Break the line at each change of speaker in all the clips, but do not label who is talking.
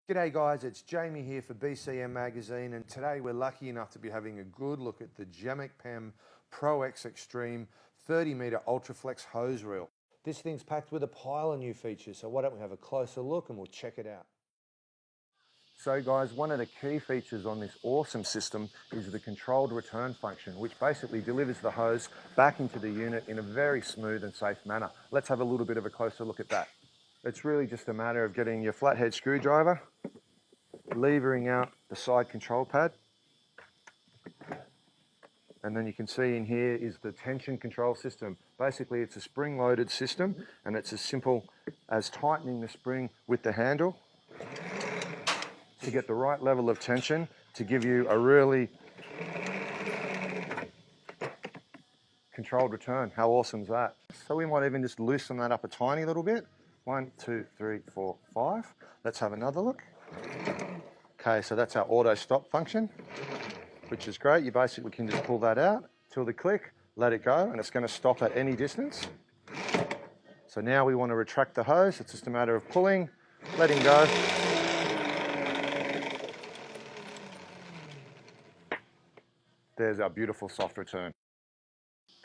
G'day guys, it's Jamie here for BCM Magazine, and today we're lucky enough to be having a good look at the Gemec PEM Pro X Extreme 30 metre Ultraflex hose reel. This thing's packed with a pile of new features, so why don't we have a closer look and we'll check it out. So guys, one of the key features on this awesome system is the controlled return function, which basically delivers the hose back into the unit in a very smooth and safe manner. Let's have a little bit of a closer look at that. It's really just a matter of getting your flathead screwdriver, levering out the side control pad, and then you can see in here is the tension control system. Basically it's a spring loaded system, and it's as simple as tightening the spring with the handle to get the right level of tension to give you a really controlled return. How awesome is that? So we might even just loosen that up a tiny little bit. 1, 2, 3, 4, 5. Let's have another look. Okay, so that's our auto stop function, which is great. You basically can just pull that out till the click, let it go, and it's going to stop at any distance. So now we want to retract the hose. It's just a matter of pulling, letting go. There's our beautiful soft return.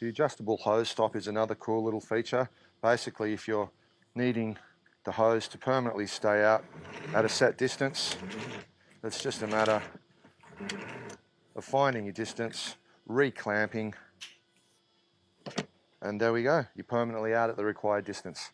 The adjustable hose stop is another cool little feature. Basically, if you're needing the hose to permanently stay out at a set distance, it's just a matter of finding your distance, reclamping, and there we go. You're permanently out at the required distance.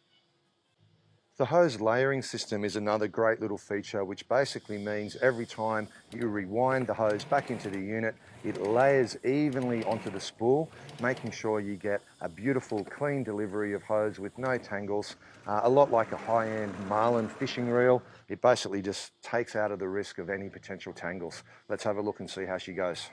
The hose layering system is another great little feature, which basically means every time you rewind the hose back into the unit, it layers evenly onto the spool, making sure you get a beautiful, clean delivery of hose with no tangles. A lot like a high-end marlin fishing reel, it basically just takes out of the risk of any potential tangles. Let's have a look and see how she goes.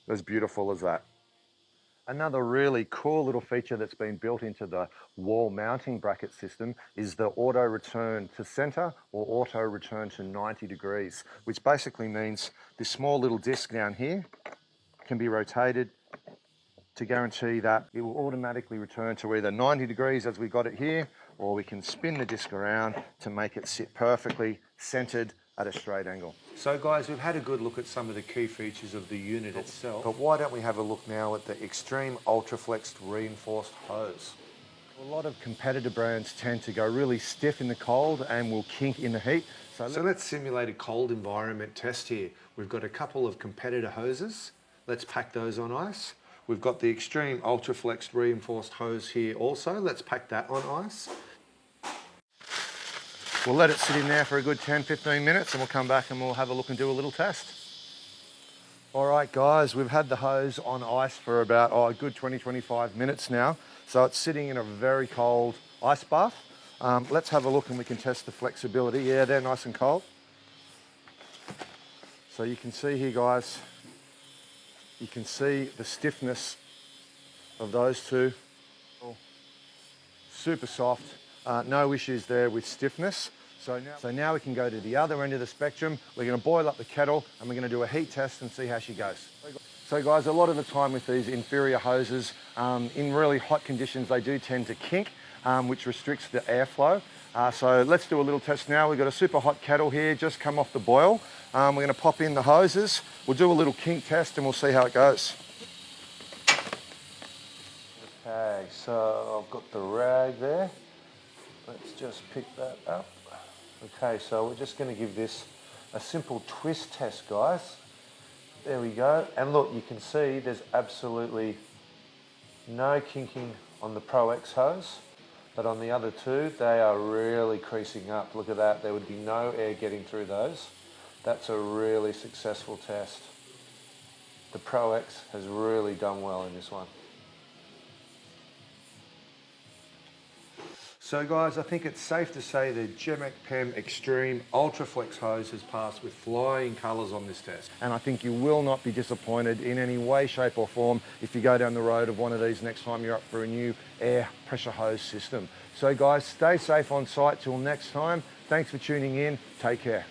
As beautiful as that. Another really cool little feature that's been built into the wall mounting bracket system is the auto return to center or auto return to 90 degrees, which basically means this small little disc down here can be rotated to guarantee that it will automatically return to either 90 degrees as we got it here, or we can spin the disc around to make it sit perfectly centered at a straight angle. So guys, we've had a good look at some of the key features of the unit itself, but why don't we have a look now at the Extreme Ultraflex reinforced hose. A lot of competitor brands tend to go really stiff in the cold and will kink in the heat. So let's simulate a cold environment test here. We've got a couple of competitor hoses. Let's pack those on ice. We've got the Extreme Ultraflex reinforced hose here also. Let's pack that on ice. We'll let it sit in there for a good 10-15 minutes and we'll come back and we'll have a look and do a little test. All right guys, we've had the hose on ice for about a good 20-25 minutes now. So it's sitting in a very cold ice bath. Let's have a look and we can test the flexibility. Yeah, they're nice and cold. So you can see here guys, you can see the stiffness of those two. Super soft. No issues there with stiffness. So now we can go to the other end of the spectrum. We're going to boil up the kettle and we're going to do a heat test and see how she goes. So guys, a lot of the time with these inferior hoses, in really hot conditions, they do tend to kink, which restricts the airflow. So let's do a little test now. We've got a super hot kettle here, just come off the boil. We're going to pop in the hoses. We'll do a little kink test and we'll see how it goes. Okay, so I've got the rag there. Let's just pick that up. Okay, so we're just going to give this a simple twist test, guys. There we go. And look, you can see there's absolutely no kinking on the Pro X hose, but on the other two, they are really creasing up. Look at that. There would be no air getting through those. That's a really successful test. The Pro X has really done well in this one. So guys, I think it's safe to say the Gemec PEM Extreme Ultraflex hose has passed with flying colours on this test. And I think you will not be disappointed in any way, shape or form if you go down the road of one of these next time you're up for a new air pressure hose system. So guys, stay safe on site till next time. Thanks for tuning in. Take care.